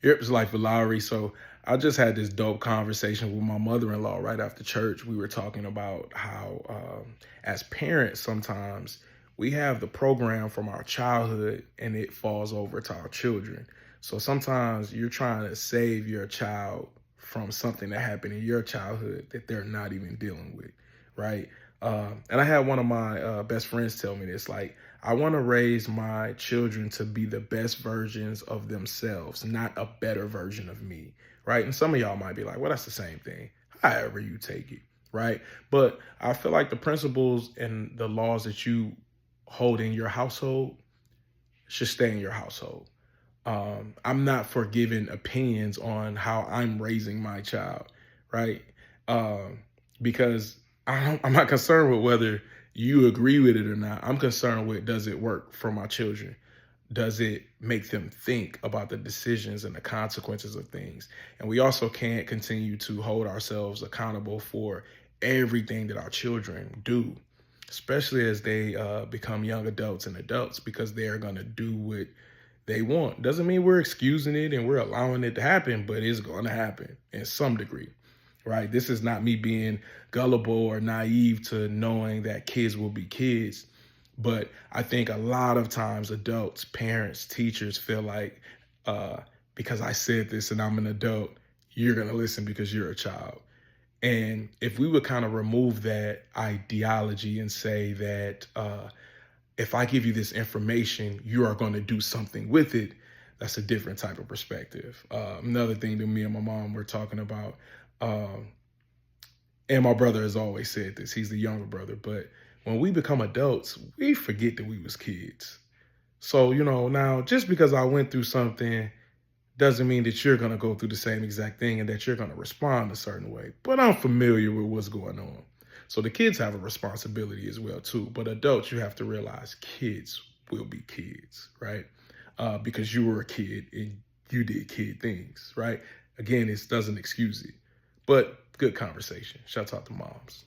It's Life with Lowry. So I just had this dope conversation with my mother-in-law right after church. We were talking about how, as parents, sometimes we have the program from our childhood and it falls over to our children. So sometimes you're trying to save your child from something that happened in your childhood that they're not even dealing with, right? And I had one of my best friends tell me this, like, I want to raise my children to be the best versions of themselves, not a better version of me, right? And some of y'all might be like, well, that's the same thing, however you take it, right? But I feel like the principles and the laws that you hold in your household should stay in your household. I'm not for giving opinions on how I'm raising my child, right? Um, because I'm not concerned with whether you agree with it or not. I'm concerned with, does it work for my children? Does it make them think about the decisions and the consequences of things? And we also can't continue to hold ourselves accountable for everything that our children do, especially as they become young adults and adults, because they are going to do what they want. Doesn't mean we're excusing it and we're allowing it to happen, but it's going to happen in some degree, right? This is not me being gullible or naive to knowing that kids will be kids. But I think a lot of times adults, parents, teachers feel like, uh, because I said this and I'm an adult, you're going to listen because you're a child. And if we would kind of remove that ideology and say that, if I give you this information, you are going to do something with it, that's a different type of perspective. Another thing that me and my mom were talking about, um, and my brother has always said this, he's the younger brother, but when we become adults, we forget that we was kids. So, now just because I went through something doesn't mean that you're going to go through the same exact thing and that you're going to respond a certain way. But I'm familiar with what's going on. So the kids have a responsibility as well too. But adults, you have to realize kids will be kids, right? Because you were a kid and you did kid things, right? Again, it doesn't excuse it. But good conversation. Shout out to moms.